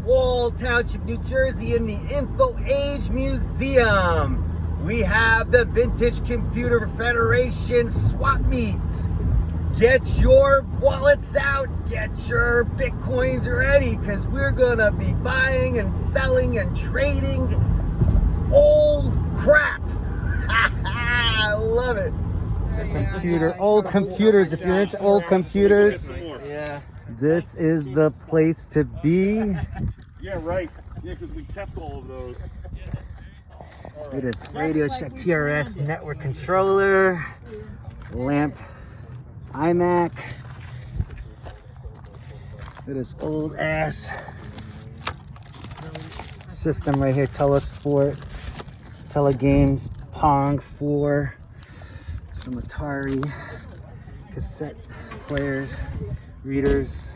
Old Township, New Jersey in the Info Age Museum. We have the Vintage Computer Federation swap meet. Get your wallets out, get your Bitcoins ready, because we're gonna be buying and selling and trading old crap. I love it. Old computers. If you're into old computers, this is the place to be. Yeah, right. Yeah, because we kept all of those. It is Radio Shack TRS network controller, lamp iMac. It is old ass system right here. Telesport, Telegames, Pong 4, some Atari, cassette players, readers.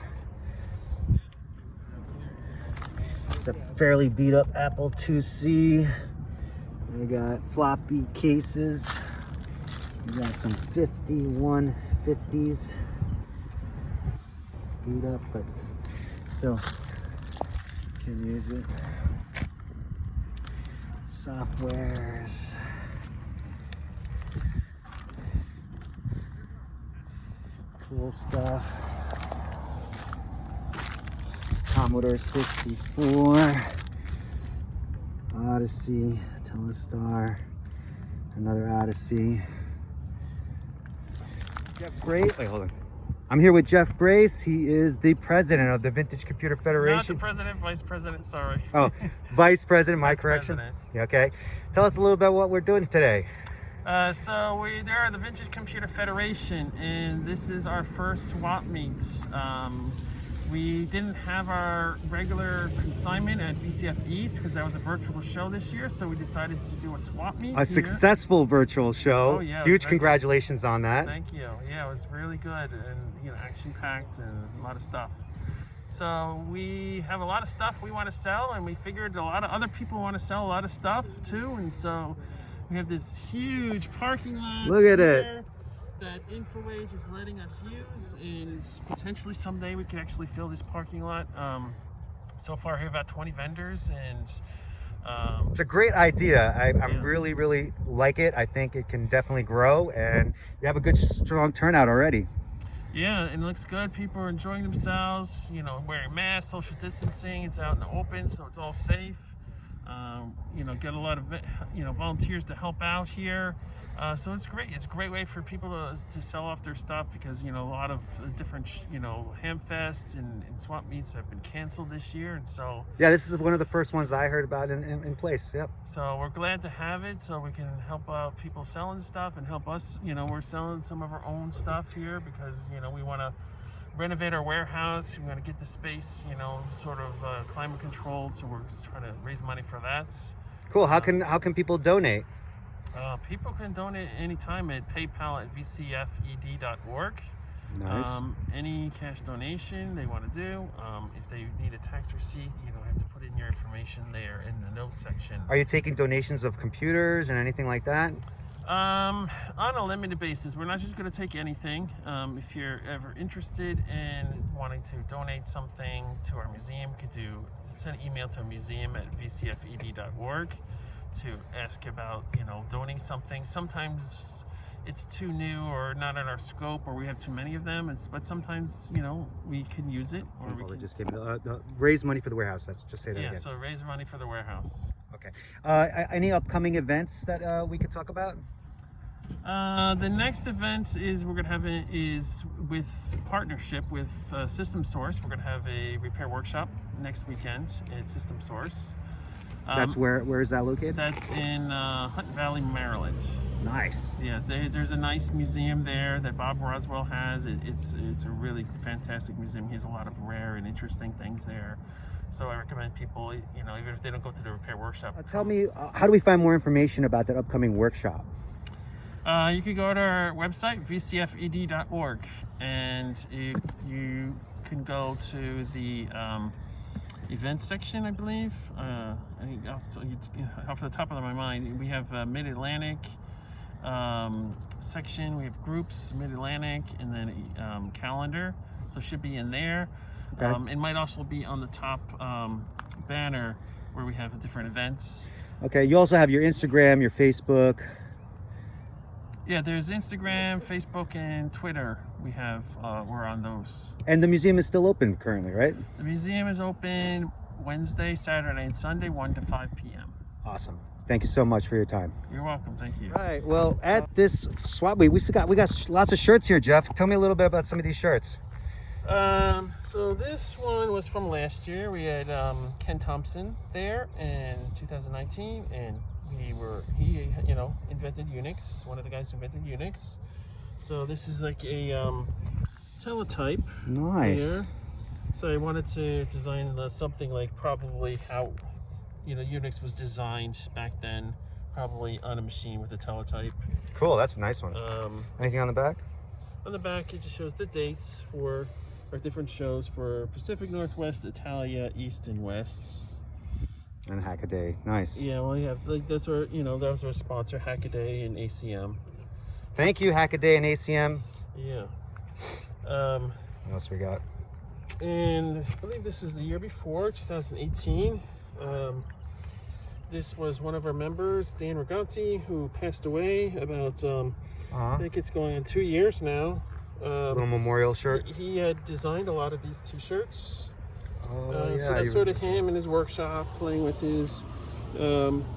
It's a fairly beat up Apple IIc. We got floppy cases. We got some 5150s. Beat up, but still can use it. Softwares. Cool stuff. Commodore 64. Odyssey. Telestar, another Odyssey. Jeff Brace. Wait, hold on. I'm here with Jeff Brace. He is the president of the Vintage Computer Federation. Not the president, vice president, sorry. Oh, vice president, my Vice correction. president. Yeah, okay. Tell us a little about what we're doing today. So we are the Vintage Computer Federation, and this is our first swap meet. We didn't have our regular consignment at VCFEAST because that was a virtual show this year, so we decided to do a swap meet. A successful virtual show. Oh, yeah, Huge congratulations on that. Thank you. Yeah, it was really good and action-packed and a lot of stuff. So we have a lot of stuff we want to sell, and we figured a lot of other people want to sell a lot of stuff too, and so we have this huge parking lot. Look at it. That InfoAge is letting us use, and potentially someday we can actually fill this parking lot. So far, we have about 20 vendors, and it's a great idea. I really, really like it. I think it can definitely grow, and you have a good, strong turnout already. Yeah, and it looks good. People are enjoying themselves. Wearing masks, social distancing. It's out in the open, so it's all safe. Get a lot of volunteers to help out here. So it's great. It's a great way for people to sell off their stuff because a lot of different Hamfests and swap meets have been canceled this year, and so yeah, this is one of the first ones I heard about in place. Yep. So we're glad to have it so we can help out people selling stuff and help us. We're selling some of our own stuff here because we want to renovate our warehouse. We want to get the space sort of climate controlled, so we're just trying to raise money for that. Cool. How can people donate? People can donate anytime at PayPal at VCFED.org. Nice. Any cash donation they want to do. If they need a tax receipt, have to put in your information there in the notes section. Are you taking donations of computers and anything like that? On a limited basis. We're not just going to take anything. If you're ever interested in wanting to donate something to our museum, you could send an email to museum at VCFED.org. to ask about donating something. Sometimes it's too new or not in our scope, or we have too many of them. But sometimes we can use it, or we can just raise money for the warehouse. Let's just say that again. Yeah, so raise money for the warehouse. Okay. Any upcoming events that we could talk about? The next event is we're gonna have is with partnership with System Source. We're gonna have a repair workshop next weekend at System Source. That's where is that located? That's in Hunt Valley, Maryland. Nice. Yes, there's a nice museum there that Bob Roswell has. It's a really fantastic museum. He has a lot of rare and interesting things there. So I recommend people, even if they don't go to the repair workshop. Tell me, how do we find more information about that upcoming workshop? You can go to our website, vcfed.org, and you can go to the events section, I believe. I think off the top of my mind, we have Mid-Atlantic section. We have groups, Mid-Atlantic, and then calendar. So it should be in there. Okay. It might also be on the top banner where we have different events. Okay, you also have your Instagram, your Facebook. Yeah, there's Instagram, Facebook, and Twitter. We're on those. And the museum is still open currently, right? The museum is open Wednesday, Saturday, and Sunday, 1 to 5 p.m. Awesome. Thank you so much for your time. You're welcome. Thank you. All right. Well, at this swap meet, we got lots of shirts here, Jeff. Tell me a little bit about some of these shirts. So this one was from last year. We had Ken Thompson there in 2019, and he invented Unix. One of the guys invented Unix. So this is like a teletype. Nice. Here. So I wanted to design something like probably how Unix was designed back then, probably on a machine with a teletype. Cool. That's a nice one. Anything on the back? On the back, it just shows the dates for our different shows for Pacific Northwest, Italia, East, and West. And Hackaday. Nice. Yeah, well, you have those are sponsor Hackaday and ACM. Thank you, Hackaday and ACM. Yeah. What else we got? And I believe this is the year before, 2018. This was one of our members, Dan Riganti, who passed away about, I think it's going on 2 years now. Little memorial shirt. He had designed a lot of these t-shirts. Yeah, so that's sort of him in his workshop playing with his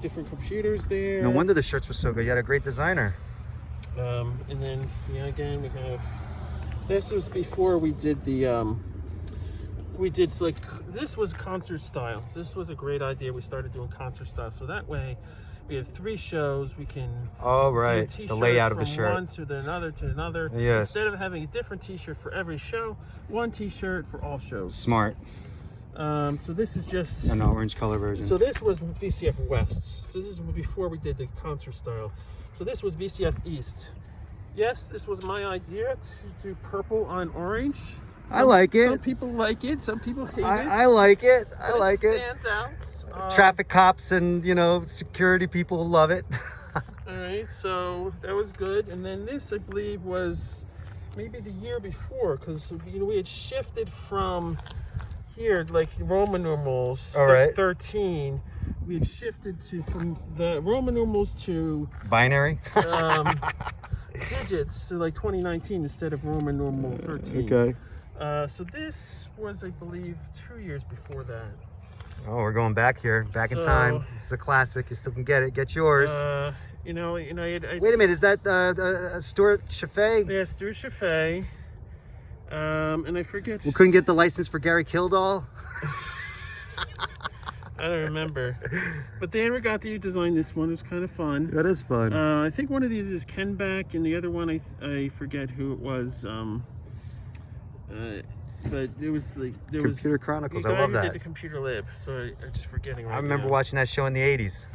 different computers there. No wonder the shirts were so good. You had a great designer. And then, again, we have, this was before we did the, this was concert style. This was a great idea. We started doing concert style. So that way we have 3 shows. We can do the layout of the from shirt. one to another. Yes. Instead of having a different t-shirt for every show, one t-shirt for all shows. Smart. So this is just an orange color version. So this was VCF West. So this is before we did the concert style. So this was VCF East. Yes, this was my idea to do purple on orange. I like it. Some people like it. Some people hate it. I like it. I like it. Stands out. Traffic cops and security people love it. All right, so that was good. And then this, I believe, was maybe the year before, because we had shifted from here, like Roman numerals, 13. We had shifted from the Roman numerals to binary digits, so like 2019 instead of Roman numeral 13. Okay. So this was, I believe, 2 years before that. Oh, we're going back here, in time. It's a classic. You still can get it. Get yours. Wait a minute. Is that Stuart Chaffee? Yeah, Stuart Chaffee. And I forget. We couldn't get the license for Gary Kildall. I don't remember. But Dan Riganti designed this one. It was kind of fun. That is fun. I think one of these is Compaq, and the other one I forget who it was. But it was like there was Computer Chronicles. The I guy love who that. did the Computer Lib. So I'm just forgetting. Right I remember now. watching that show in the 80s.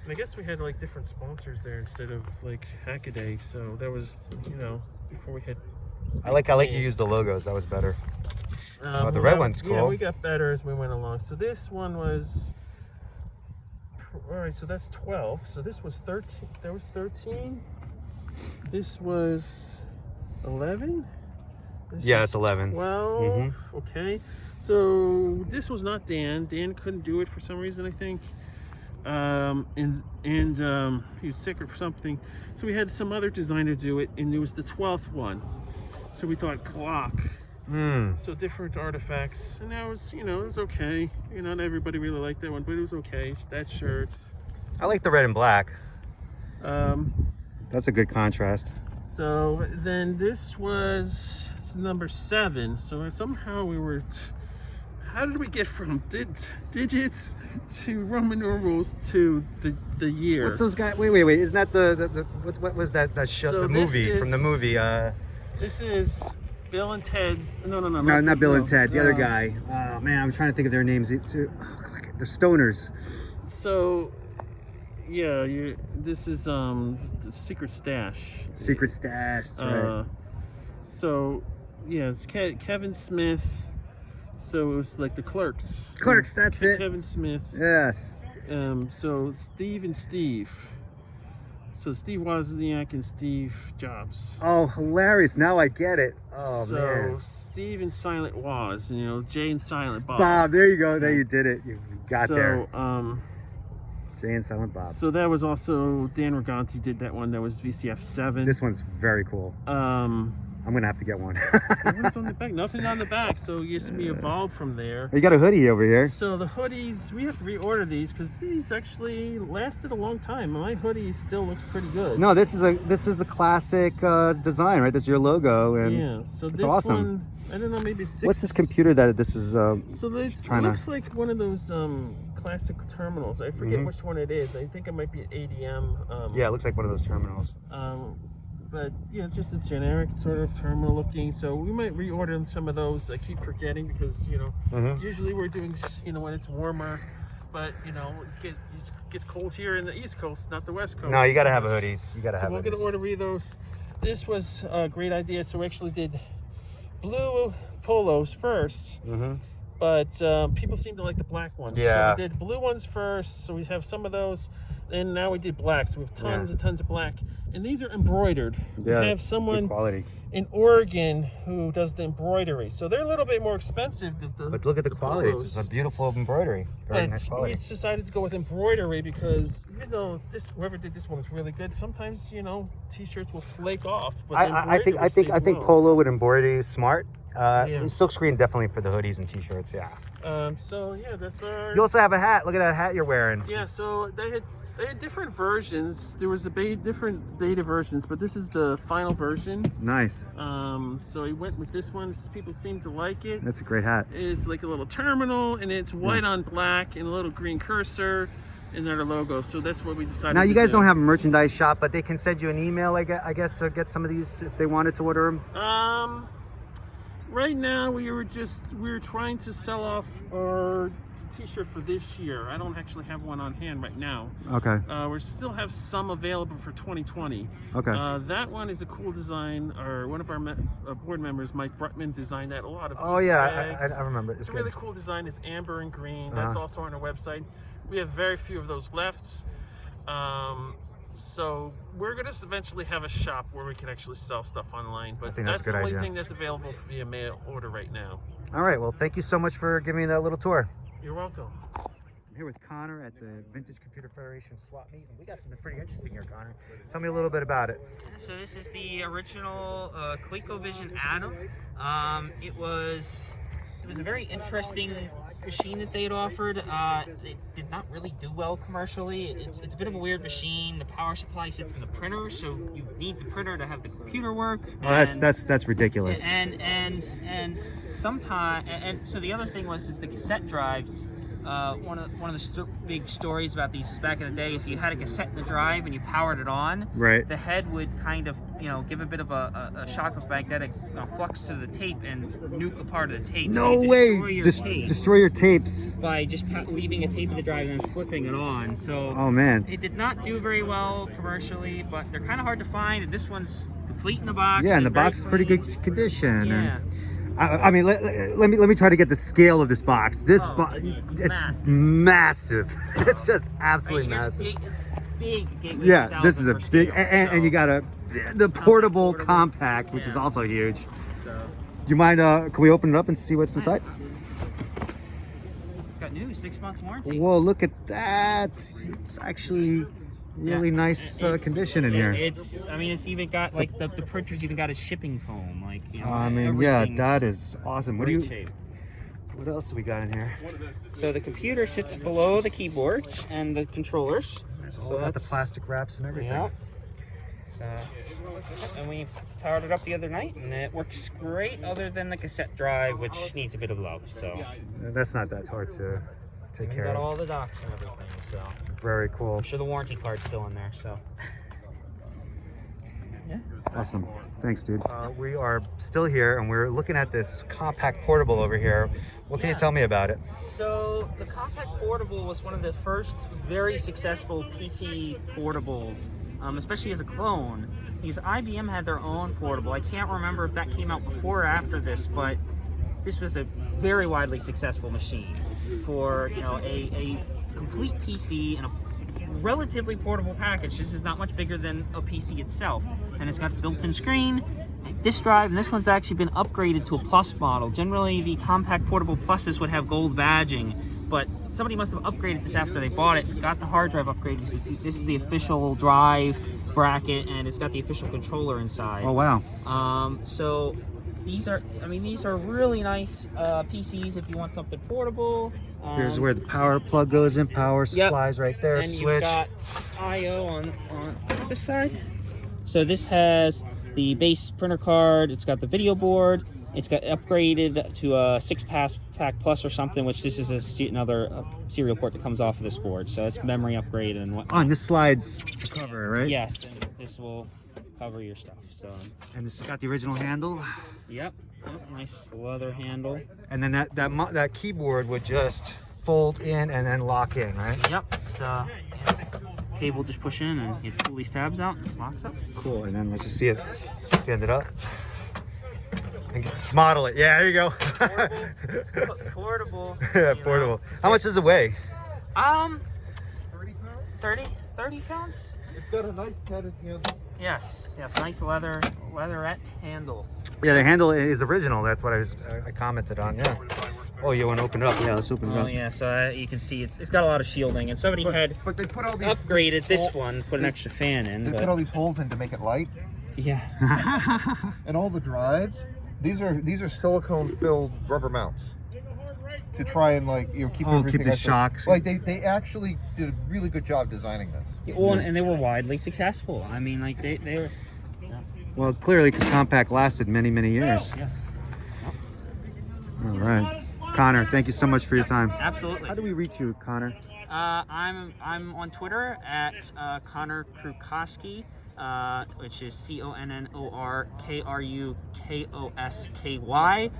And I guess we had like different sponsors there instead of like Hackaday. So that was before we had. I like you used the logos. That was better. The red one's cool. Yeah, we got better as we went along. So this one was. All right, so that's 12. So this was 13. That was 13. This was 11. Yeah, it's 11. 12. Mm-hmm. Okay. So this was not Dan. Dan couldn't do it for some reason, I think. And he was sick or something. So we had some other designer do it, and it was the 12th one. So we thought clock. So different artifacts, and that was, it was okay. Not everybody really liked that one, but it was okay. That shirt. I like the red and black. That's a good contrast. So then this was number 7. So somehow we were. How did we get from digits to Roman numerals to the year? What's those guys? Wait! Isn't that the what was that show? So the movie from the movie. This is Bill and Ted's. No, not Bill and Ted. The other guy. Oh man, I'm trying to think of their names too. Oh, the Stoners. So, yeah, this is the Secret Stash. Secret Stash. That's right. So, yeah, it's Kevin Smith. So it was like the Clerks. Clerks. That's it. Kevin Smith. Yes. So Steve and Steve. So Steve Wozniak and Steve Jobs. Oh, hilarious. Now I get it. Oh, so man. Steve and Silent Woz, and, you know, Jay and Silent Bob. Bob, there you go. There you did it. You got there. So, Jay and Silent Bob. so that was also, Dan Riganti did that one. That was VCF7. This one's very cool. I'm going to have to get one. What's on the back? Nothing on the back. So yes, we evolved from there. You got a hoodie over here. So the hoodies, we have to reorder these because these actually lasted a long time. My hoodie still looks pretty good. No, this is a classic design, right? That's your logo, and yeah, so it's this awesome. one, I don't know, maybe six. What's this computer that this is? So this trying to- looks like one of those classic terminals. I forget which one it is. I think it might be an ADM. Yeah, it looks like one of those terminals. But yeah, it's just a generic sort of terminal looking. So we might reorder some of those. I keep forgetting because, you know, usually we're doing, you know, when it's warmer. But, you know, it gets cold here in the East Coast, not the West Coast. No, you got to have hoodies. You got to have So we're going to order those. This was a great idea. So we actually did blue polos first. But people seem to like the black ones. Yeah. So we did blue ones first. So we have some of those. And now we did black. So we have tons and tons of black. And these are embroidered. Yeah, we have someone quality in Oregon who does the embroidery. So they're a little bit more expensive than the. But look at the quality. polos. It's a beautiful embroidery. Very nice But quality. we decided to go with embroidery because, even though whoever did this one was really good, sometimes, you know, t-shirts will flake off. But I think polo with embroidery is smart. Silkscreen definitely for the hoodies and t-shirts. Yeah. So yeah, that's our. You also have a hat. Look at that hat you're wearing. Yeah. So they had different versions. There was different beta versions, but this is the final version. Nice. So I went with this one. People seem to like it. That's a great hat. It's like a little terminal, and it's white on black, and a little green cursor, and their logo. So that's what we decided. Now you to guys do. don't have a merchandise shop, but they can send you an email, I guess, to get some of these if they wanted to order them. Right now we were trying to sell off our t-shirt for this year. I don't actually have one on hand right now. Okay. We still have some available for 2020. Okay. That one is a cool design. Or one of our board members, Mike Brutman, designed that. A lot of Oh Easter yeah, eggs. I remember. It's a really cool design. It's amber and green. That's also on our website. We have very few of those left. So we're going to eventually have a shop where we can actually sell stuff online, but that's the only thing that's available via mail order right now. All right, well, thank you so much for giving me that little tour. You're welcome. I'm here with Connor at the Vintage Computer Federation swap meet, and we got something pretty interesting here, Connor. Tell me a little bit about it. So this is the original ColecoVision Adam. It was a very interesting machine that they had offered. It did not really do well commercially. It's a bit of a weird machine. The power supply sits in the printer, so you need the printer to have the computer work. Oh, that's ridiculous. And sometimes, and so the other thing is the cassette drives. One of the big stories about these was back in the day, if you had a cassette in the drive and you powered it on, right, the head would kind of, you know, give a bit of a shock of magnetic flux to the tape and nuke a part of the tape. No so way! Destroy your tapes by just leaving a tape in the drive and then flipping it on. So oh man, it did not do very well commercially, but they're kind of hard to find. And this one's complete in the box. Yeah, and the box is pretty good condition. Yeah. And I mean, let me try to get the scale of this box. This it's massive. It's just absolutely massive. Big. Yeah, this is a big, and you got the portable portable Compaq, which is also huge. So, Do you mind? Can we open it up and see what's inside? It's got new 6-month warranty. Whoa, look at that! It's actually really nice condition in here. I mean, it's even got like the printer's even got a shipping foam, like. You know, I mean, yeah, that is awesome. What else do we got in here? So the computer sits below the keyboard and the controllers. So got the plastic wraps and everything. Yeah. So, and we powered it up the other night, and it works great, other than the cassette drive, which needs a bit of love. So that's not that hard to take care got of. all the docks and everything. So very cool. I'm sure the warranty card's still in there. So yeah. Awesome. Thanks, dude. We are still here, and we're looking at this Compaq portable over here. What can you tell me about it? So the Compaq portable was one of the first very successful PC portables, especially as a clone. Because IBM had their own portable. I can't remember if that came out before or after this, but this was a very widely successful machine for, you know, a complete PC and a relatively portable package. This is not much bigger than a PC itself, and it's got the built-in screen, disk drive, and this one's actually been upgraded to a Plus model. Generally, the Compaq Portable Pluses would have gold badging, but somebody must have upgraded this after they bought it, got the hard drive upgrade. This is the official drive bracket, and it's got the official controller inside. Oh wow. So these are really nice PCs if you want something portable. Here's where the power plug goes in, power supplies right there, and switch. You've got I/O on this side. So this has the base printer card, it's got the video board, it's got upgraded to a 6-pack plus or something, which this is another serial port that comes off of this board. So it's memory upgraded and whatnot. Oh, and this slides to cover, right? Yes, and this will cover your stuff. So. And this has got the original handle. Yep, nice leather handle. And then that keyboard would just fold in and then lock in, right? Yep, it's cable just push in and you pull these tabs out and it locks up. Cool, and then let's just see it stand it up. And model it. Yeah, there you go. Portable. Yeah, portable. How much does it weigh? 30 pounds? It's got a nice padded handle. Yes, nice leatherette handle. Yeah, the handle is original. That's what I commented on. Yeah. Oh, you want to open it up? Yeah, let's open it up. Oh yeah, so you can see it's got a lot of shielding, and somebody had But they put all these upgraded this one, put an extra fan in. They But put all these holes in to make it light, yeah, and all the drives. These are silicone filled rubber mounts to try and keep everything. Keep the shocks. Like they actually did a really good job designing this. well, and they were widely successful. I mean, like they were. Well, clearly, because Compaq lasted many, many years. Yes. All right. Connor, thank you so much for your time. Absolutely. How do we reach you, Connor? I'm on Twitter at Connor Krukowski, which is ConnorKrukoski,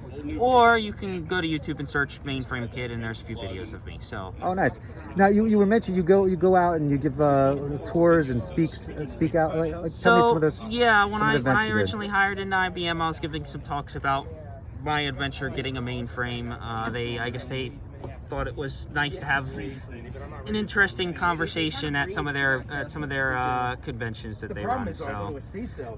or you can go to YouTube and search Mainframe Kid, and there's a few videos of me. So. Oh, nice. Now you were mentioned you go out and you give tours and speak out. Tell me some of those. Yeah, when I you did. originally hired into IBM, I was giving some talks about my adventure getting a mainframe. I guess they thought it was nice to have an interesting conversation at some of their conventions that they run. So,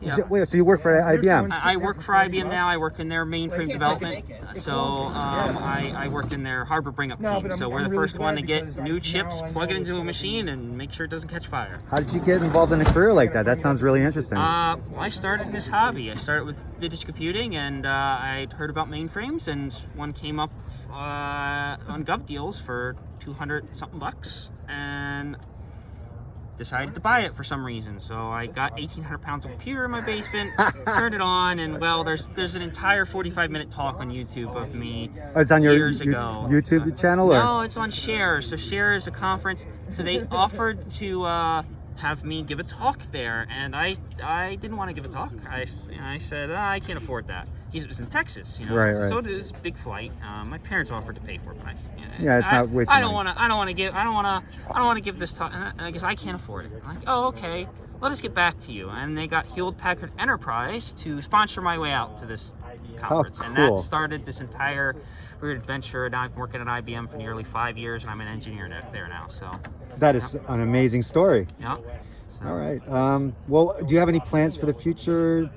yeah. Wait, so you work for IBM? I work for IBM now. I work in their mainframe development. So I work in their hardware bring up team. So we're the first one to get new chips, plug it into a machine, and make sure it doesn't catch fire. How did you get involved in a career like that? That sounds really interesting. I started this hobby. I started with vintage computing, and I'd heard about mainframes, and one came up on Gov Deals for $200-something, and decided to buy it for some reason. So I got 1,800 pounds of computer in my basement, turned it on, and well, there's an entire 45-minute talk on YouTube of me it's on your years ago. YouTube channel, or? No, it's on Share. So Share is a conference. So they offered to have me give a talk there, and I didn't want to give a talk. I said I can't afford that. It was in Texas, Right. So it was a big flight. My parents offered to pay for it, but it's not wasting I don't want to give this talk. And I guess I can't afford it. I'm like, oh, okay. Let us get back to you. And they got Hewlett Packard Enterprise to sponsor my way out to this conference, and that started this entire weird adventure. Now I've been working at IBM for nearly 5 years, and I'm an engineer there now. So that is an amazing story. Yeah. So. All right. Well, do you have any plans for the future? Of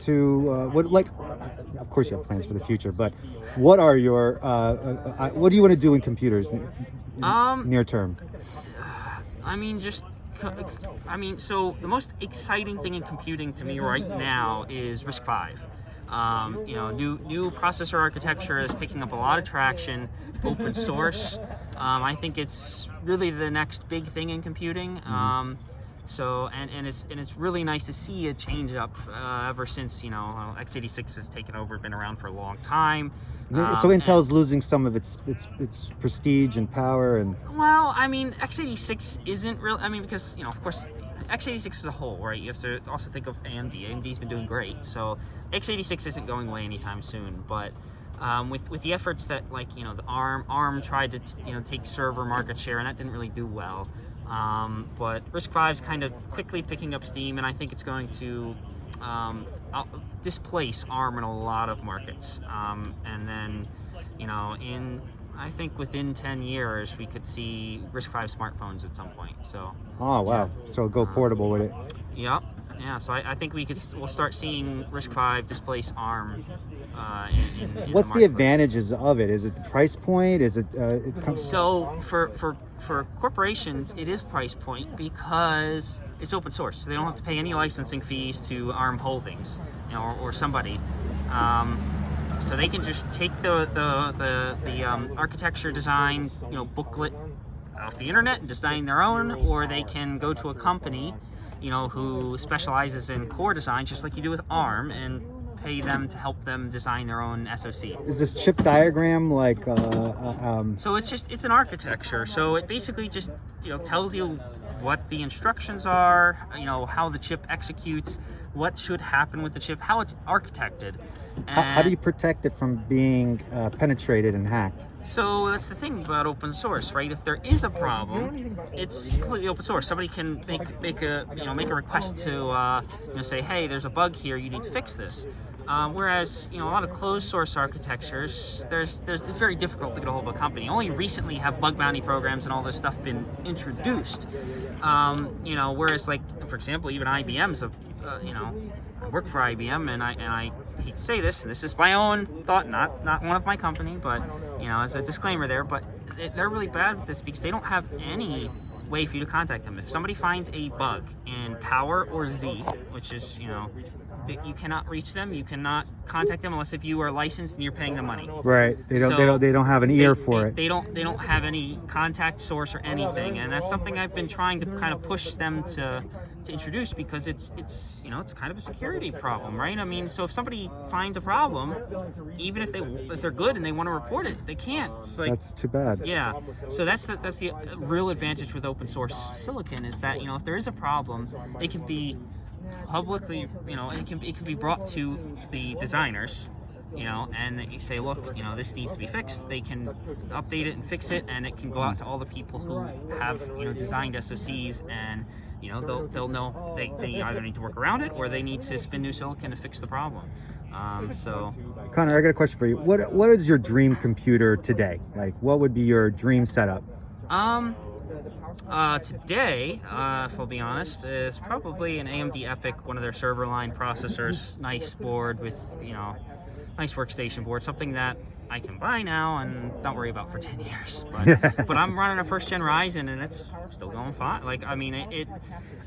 course, you have plans for the future, but what are your? What do you want to do in computers near term? So the most exciting thing in computing to me right now is RISC-V. New processor architecture is picking up a lot of traction. Open source. I think it's really the next big thing in computing. So it's really nice to see a change up ever since x86 has taken over, been around for a long time. So Intel's losing some of its prestige and power and. Well, x86 isn't really. Because of course, x86 as a whole, right? You have to also think of AMD. AMD's been doing great, so x86 isn't going away anytime soon. But with the efforts that the ARM tried to take server market share, and that didn't really do well. But RISC-V is kind of quickly picking up steam, and I think it's going to displace ARM in a lot of markets. And then, in I think within 10 years we could see RISC-V smartphones at some point. So. Oh wow! So go portable with it. Yep. Yeah. So I think we'll start seeing RISC-V displace ARM. In What's the advantages of it? Is it the price point? Is it? So for corporations, it is price point because it's open source. So they don't have to pay any licensing fees to ARM Holdings, or somebody. So they can just take the architecture design, booklet off the internet and design their own, or they can go to a company, who specializes in core design, just like you do with ARM, and pay them to help them design their own SoC. Is this chip diagram like? So it's an architecture. So it basically just tells you what the instructions are, how the chip executes, what should happen with the chip, how it's architected. How do you protect it from being penetrated and hacked? So that's the thing about open source, right? If there is a problem, it's completely open source. Somebody can make a request to say, hey, there's a bug here, you need to fix this. Whereas a lot of closed source architectures, it's very difficult to get a hold of a company. Only recently have bug bounty programs and all this stuff been introduced. Whereas like, for example, even IBM's I work for IBM, and I hate to say this, and this is my own thought, not one of my company, but as a disclaimer there, but they're really bad with this because they don't have any way for you to contact them. If somebody finds a bug in Power or Z, which is you cannot reach them, you cannot contact them unless if you are licensed and you're paying them money. Right. They don't have an ear for it. They don't have any contact source or anything, and that's something I've been trying to kind of push them to introduce because it's kind of a security problem, right? I mean, so if somebody finds a problem, even if they're good and they want to report it, they can't. It's like, that's too bad. Yeah. So that's the real advantage with open source silicon is that if there is a problem, it can be publicly, it can be brought to the designers, and they say, look, this needs to be fixed. They can update it and fix it, and it can go out to all the people who have, designed SoCs, and they'll know they either need to work around it or they need to spin new silicon to fix the problem. So, Connor, I got a question for you. What is your dream computer today? Like, what would be your dream setup? Today, if I'll be honest, is probably an AMD EPYC, one of their server line processors, nice board with, nice workstation board, something that I can buy now and not worry about for 10 years. But I'm running a first gen Ryzen and it's still going fine. Like, I mean,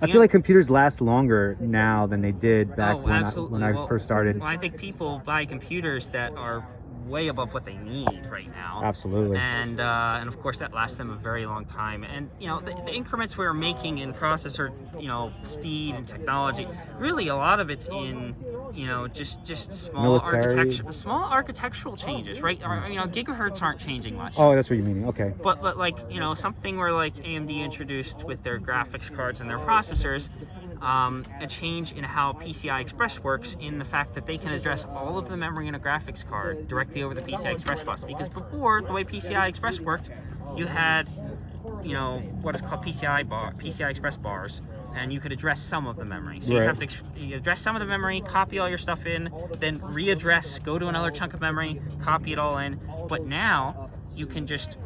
I feel like computers last longer now than they did back when I first started. Well, I think people buy computers that are way above what they need right now. Absolutely. And of course that lasts them a very long time. And the increments we're making in processor, speed and technology, really a lot of it's in just small architectural changes, right? Gigahertz aren't changing much. Oh, that's what you're meaning. Okay. But like something where like AMD introduced with their graphics cards and their processors, a change in how PCI Express works in the fact that they can address all of the memory in a graphics card directly over the PCI Express bus. Because before, the way PCI Express worked, you had, what is called PCI Express bars, and you could address some of the memory. So you have to address some of the memory, copy all your stuff in, then readdress, go to another chunk of memory, copy it all in. But now you can just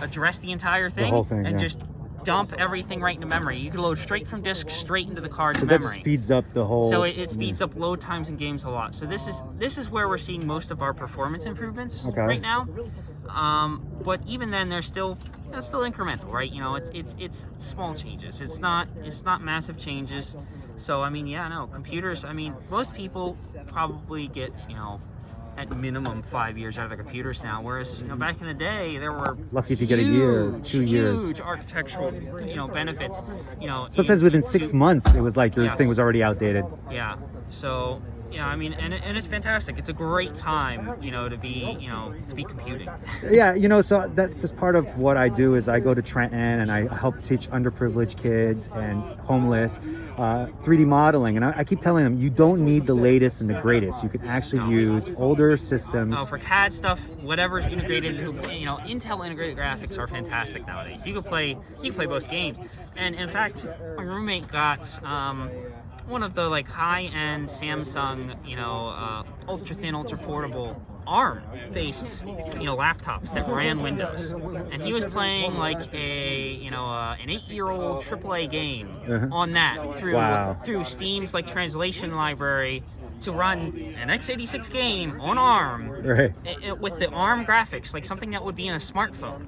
address the entire thing, the whole thing, and just dump everything right into memory. You can load straight from disk straight into the card's so memory. That speeds up the whole. So it speeds up load times in games a lot. So this is where we're seeing most of our performance improvements right now. But even then, they're still incremental, right? It's small changes. It's not massive changes. So I mean, computers. I mean, most people probably get at minimum 5 years out of their computers now, whereas back in the day there were lucky if you get a year, 2 years. Huge architectural benefits. Sometimes within 6 months it was like your thing was already outdated. Yeah. So I mean, and it's fantastic. It's a great time, to be computing. Yeah, so that's part of what I do is I go to Trenton and I help teach underprivileged kids and homeless 3D modeling, and I keep telling them you don't need the latest and the greatest. You can actually use older systems. For CAD stuff, whatever's integrated, Intel integrated graphics are fantastic nowadays. You can play both games, and in fact, my roommate got one of the like high-end Samsung, ultra thin, ultra portable ARM-based, laptops that ran Windows, and he was playing like an 8-year-old AAA game on that through Steam's like translation library to run an x86 game on ARM, with the ARM graphics, like something that would be in a smartphone,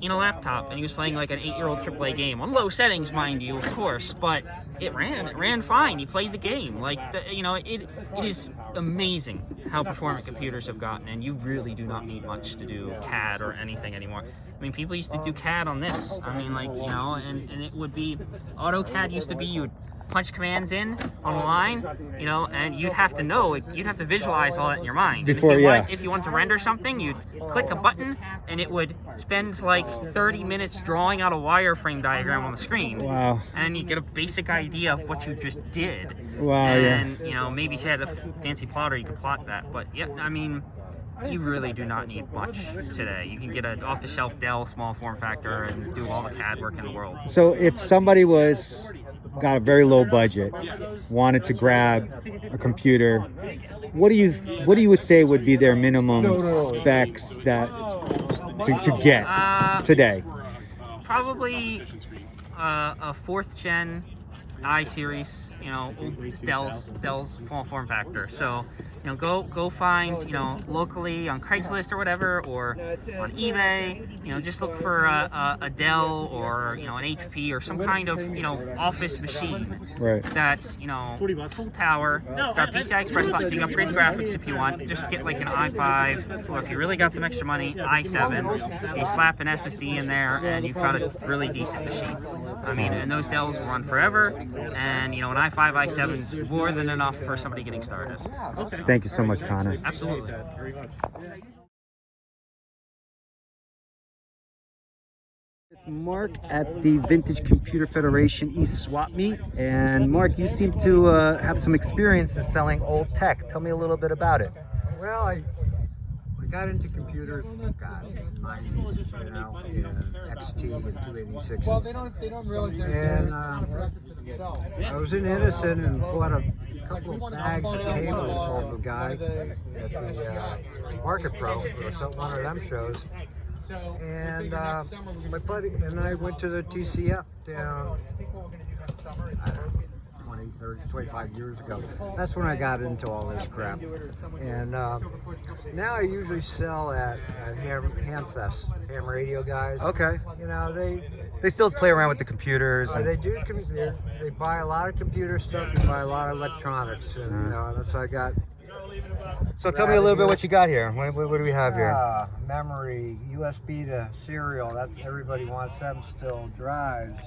in a laptop, and he was playing like an 8-year-old AAA game on low settings, mind you, of course, but it ran fine. He played the game. Like, it is amazing how performant computers have gotten, and you really do not need much to do CAD or anything anymore. I mean, people used to do CAD on this. I mean, like, and it would be, AutoCAD used to be, you would punch commands in on a line, and you'd have to visualize all that in your mind. If you want to render something, you'd click a button, and it would spend like 30 minutes drawing out a wireframe diagram on the screen. Wow. And then you get a basic idea of what you just did. Wow. And, maybe if you had a fancy plotter, you could plot that. But yeah, I mean, you really do not need much today. You can get an off-the-shelf Dell small form factor and do all the CAD work in the world. So if somebody got a very low budget, wanted to grab a computer, what do you would say would be their minimum specs to get today? Probably a 4th gen i-series, Dell's small form factor. So, go find, locally on Craigslist or whatever, or on eBay, just look for a Dell or, an HP or some kind of, office machine that's, full tower, got PCI Express slot, so you can upgrade the graphics if you want. Just get like an i5, or if you really got some extra money, i7. You slap an SSD in there, and you've got a really decent machine. I mean, and those Dells will run forever, and, an i5, i7 is more than enough for somebody getting started. Thank you so much, Connor. Absolutely. Mark at the Vintage Computer Federation East Swap Meet, and Mark, you seem to have some experience in selling old tech. Tell me a little bit about it. Well, I got into computers, 90s, and XT and 286. Well, they don't realize and I was in Edison and bought a couple of bags of cables off a guy at the Market Pro or one of them shows. And my buddy and I went to the TCF down 20, 30, 25 years ago. That's when I got into all this crap. And now I usually sell at Hamfest, ham radio guys. Okay. They still play around with the computers. They do. They buy a lot of computer stuff and buy a lot of electronics. And that's what I got. So tell me a little bit what you got here. What do we have here? Memory, USB to serial. That's everybody wants them still. Drives.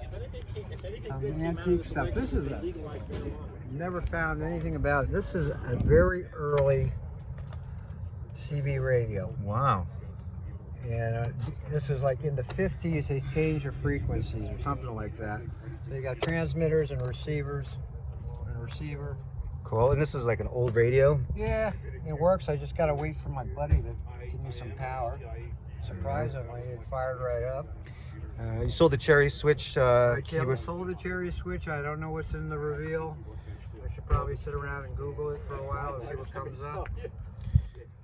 Antique stuff. This is never found anything about it. This is a very early CB radio. Wow. And this is like in the 50s. They changed the frequencies or something like that. So you got transmitters and receivers and a receiver. Cool. And this is like an old radio? Yeah, it works. I just got to wait for my buddy to give me some power. Surprisingly, it fired right up. You sold the cherry switch I keyboard? sold the cherry switch. I don't know what's in the reveal. I should probably sit around and Google it for a while and see what comes up.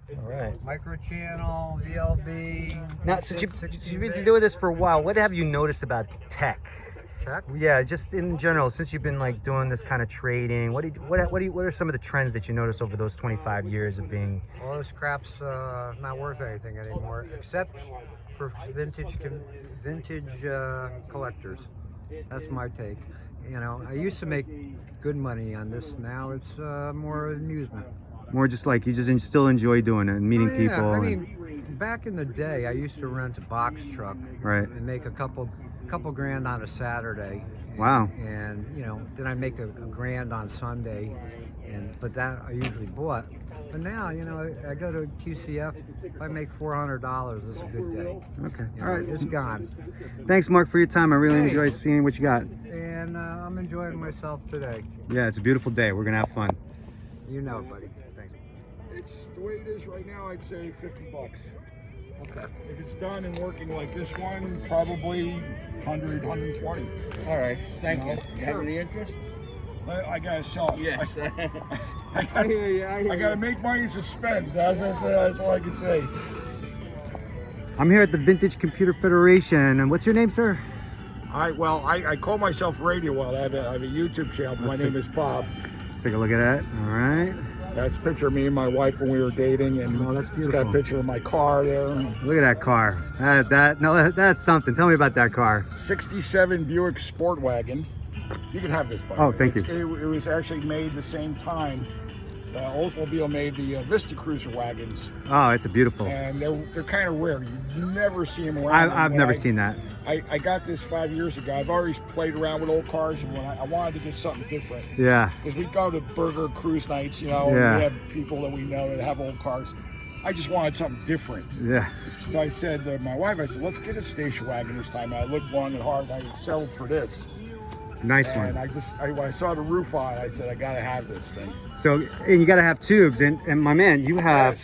All right. Microchannel, VLB. Now, since you've been doing this for a while, what have you noticed about tech? Tech? Yeah, just in general, since you've been like doing this kind of trading, what are some of the trends that you noticed over those 25 years of being? All this crap's not worth anything anymore, except for vintage collectors. That's my take. I used to make good money on this. Now it's more amusement. More just like you just still enjoy doing it and meeting people. I mean, back in the day, I used to rent a box truck and make a couple grand on a Saturday. Wow. And then I make a grand on Sunday, but that I usually bought. But now, I go to QCF. If I make $400, it's a good day. Okay. All right. It's gone. Thanks, Mark, for your time. I really enjoyed seeing what you got. And I'm enjoying myself today. Yeah, it's a beautiful day. We're gonna have fun. You know, buddy. Thanks. It's the way it is right now. I'd say $50. Okay. If it's done and working like this one, probably 100, 120. All right, thank you. You have any interest? I gotta sell it. Yes. I hear you. I gotta make money to spend. That's all I can say. I'm here at the Vintage Computer Federation, and what's your name, sir? I call myself Radio Wild. I have a YouTube channel. My name is Bob. Let's take a look at that. All right. That's a picture of me and my wife when we were dating, and Oh, that's it's beautiful. got a picture of my car there. Look at that car. That's something. Tell me about that car. 67 Buick Sport Wagon. You can have this, by the Oh, way. thank you. It was actually made the same time. Oldsmobile made the Vista Cruiser wagons, Oh, it's a beautiful. and they're kind of rare. You never see them around. I've never seen that. I got this 5 years ago. I've always played around with old cars, and when I wanted to get something different. Yeah. Because we go to burger cruise nights, you know, Yeah. and we have people that we know that have old cars. I just wanted something different. Yeah. So I said to my wife, I said, let's get a station wagon this time. And I looked long and hard, and I settled for this. Nice And one. when I saw the roof on it, I said, I gotta have this thing. So, and you got to have tubes, and my man, you have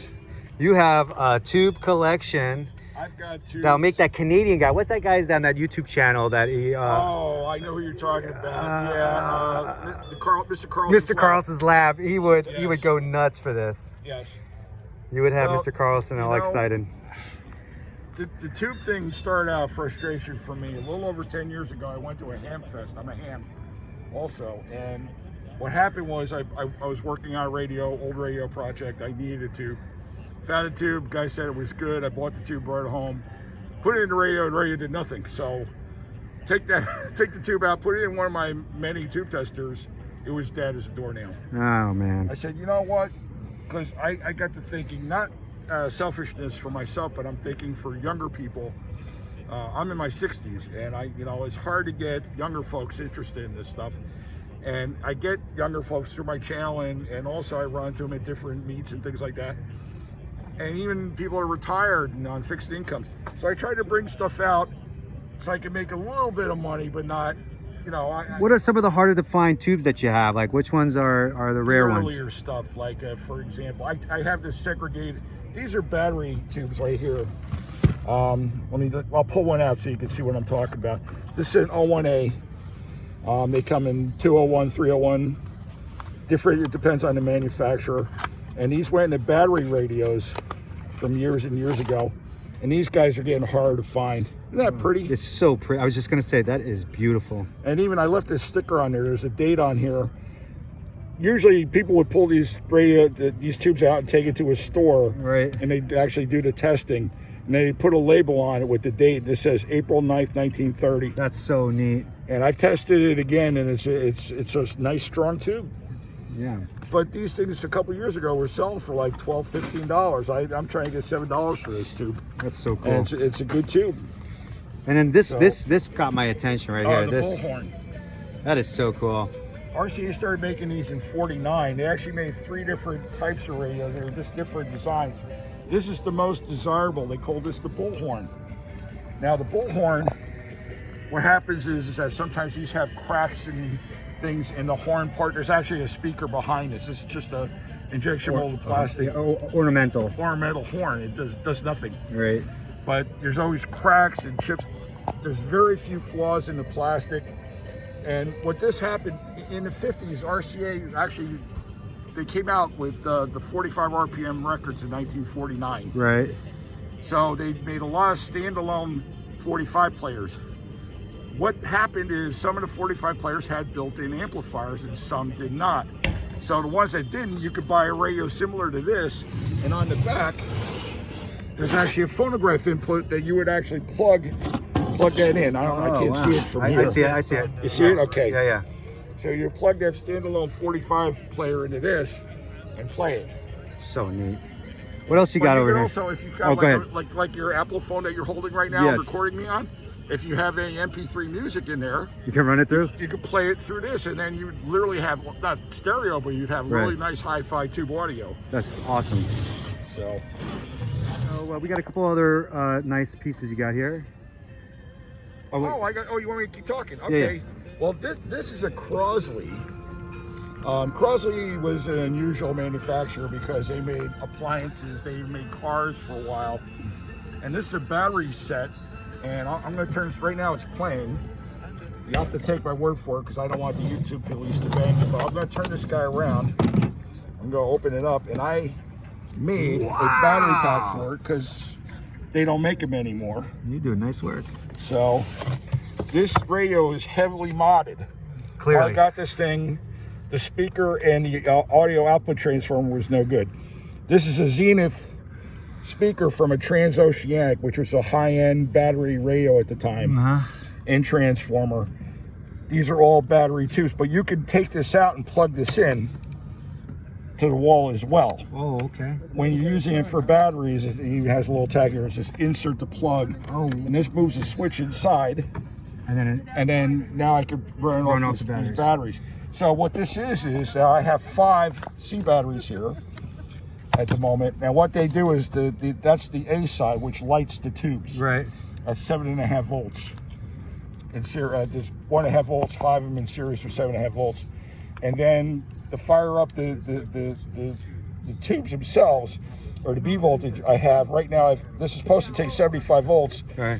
a tube collection I've got two. that'll make that Canadian guy. What's that guy's on that YouTube channel that he? Oh, I know who you're talking about. Mr. Carlson. Mr. Carlson's lab. He would Yes. go nuts for this. Yes. You would have Well, Mr. Carlson all you know, excited. The tube thing started out frustration for me. A little over 10 years ago, I went to a ham fest. I'm a ham also. And what happened was I was working on a old radio project. I needed a tube. Found a tube. Guy said it was good. I bought the tube, brought it home, put it in the radio, and the radio did nothing. So take the tube out, put it in one of my many tube testers. It was dead as a doornail. Oh man. I said, you know what? Because I got to thinking, not selfishness for myself, but I'm thinking for younger people. I'm in my 60s, and it's hard to get younger folks interested in this stuff. And I get younger folks through my channel, and also I run into them at different meets and things like that. And even people are retired and on fixed incomes. So I try to bring stuff out so I can make a little bit of money, but not, What are some of the harder to find tubes that you have? Like which ones are the rare ones? earlier stuff, like for example, I have this segregated. These are battery tubes right here. I'll pull one out so you can see what I'm talking about. This is an 01A. They come in 201, 301, different. It depends on the manufacturer. And these went into battery radios from years and years ago. And these guys are getting harder to find. Isn't that pretty? It's so pretty. I was just gonna say that is beautiful. And even I left this sticker on there. There's a date on here. Usually people would pull these tubes out and take it to a store, Right. and they actually do the testing, and they put a label on it with the date. This says April 9th, 1930. That's so neat. And I've tested it again, and it's a nice strong tube. Yeah. But these things a couple years ago were selling for like $12, $15. I'm trying to get $7 for this tube. That's so cool. And it's a good tube. And then this got my attention right here. The This bullhorn. that is so cool. RCA started making these in '49. They actually made 3 different types of radios. They were just different designs. This is the most desirable. They call this the bullhorn. Now the bullhorn, what happens is that sometimes these have cracks and things in the horn part. There's actually a speaker behind this. This is just a injection molded plastic Ornamental. ornamental horn. It does nothing. Right. But there's always cracks and chips. There's very few flaws in the plastic. And what this happened in the 50s, RCA actually, they came out with the 45 RPM records in 1949. Right. So they made a lot of standalone 45 players. What happened is some of the 45 players had built-in amplifiers and some did not. So the ones that didn't, you could buy a radio similar to this, and on the back, there's actually a phonograph input that you would actually plug that in. I can't see it from here. I see it. You see it? Okay. Yeah. So you plug that standalone 45 player into this and play it. So neat. What else you But got you over can here? also, if you've got go ahead. like your Apple phone that you're holding right now, Yes. recording me on, if you have any MP3 music in there, You can run it through? you could play it through this, and then you would literally have, not stereo, but you'd have really Right. nice hi-fi tube audio. That's awesome. So So we got a couple other nice pieces you got here. you want me to keep talking? Okay. Yeah. Well, this is a Crosley. Crosley was an unusual manufacturer because they made appliances, they made cars for a while. And this is a battery set, and I'm going to turn this right now, it's playing. You have to take my word for it because I don't want the YouTube police to bang it. But I'm going to turn this guy around. I'm going to open it up, and I made a battery pack for it because they don't make them anymore. You do nice work. So this radio is heavily modded. Clearly. I got this thing. The speaker and the audio output transformer was no good. This is a Zenith speaker from a Transoceanic, which was a high-end battery radio at the time, and transformer. These are all battery tubes, but you can take this out and plug this in to the wall as well. Oh, okay. When you're using it for batteries, it even has a little tag here. It says insert the plug. Oh. And this moves the switch inside. And then now I can run off these batteries. So what this is I have 5 C batteries here at the moment. Now what they do is that's the A side, which lights the tubes. Right. At 7.5 volts. In series, there's 1.5 volts, 5 of them in series for 7.5 volts. And then to fire up the tubes themselves, or the B voltage I have right now, this is supposed to take 75 volts. Right.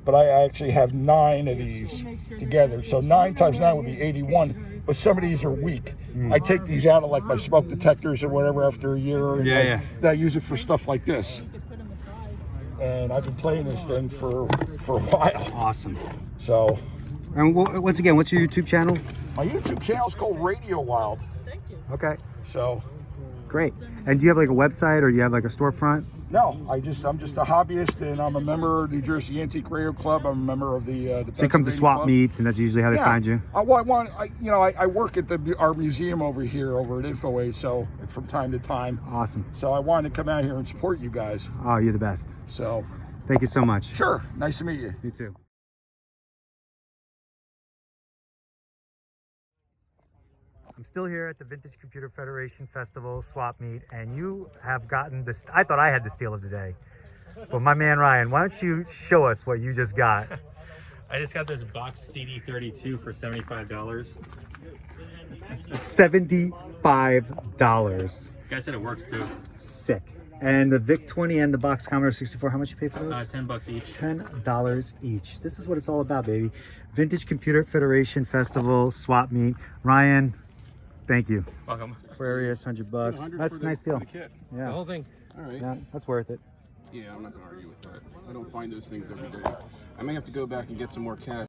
But I actually have 9 of these together. So 9 times 9 would be 81. But some of these are weak. I take these out of like my smoke detectors or whatever after a year. And I use it for stuff like this. And I've been playing this thing for a while. Awesome. So. And once again, what's your YouTube channel? My YouTube channel is called Radio Wild. Okay. So. Great. And do you have like a website or do you have like a storefront? No, I'm just a hobbyist, and I'm a member of New Jersey Antique Radio Club. I'm a member of the So you come to swap meets, and that's usually how they find you. I work at our museum over here over at InfoAge, so from time to time. Awesome. So I wanted to come out here and support you guys. Oh, you're the best. So. Thank you so much. Sure. Nice to meet you. You too. I'm still here at the Vintage Computer Federation Festival swap meet, and you have gotten this. I thought I had the steal of the day, but my man Ryan, why don't you show us what you just got? I just got this box CD32 for $75. $75. Guy said it works too. Sick. And the VIC-20 and the box Commodore 64, how much you pay for those? $10 each. $10 each. This is what it's all about, baby. Vintage Computer Federation Festival swap meet. Ryan, thank you. Welcome. Aquarius, $100. That's a nice deal. The Yeah. whole thing. All right. Yeah, that's worth it. Yeah, I'm not going to argue with that. I don't find those things every day. I may have to go back and get some more cash.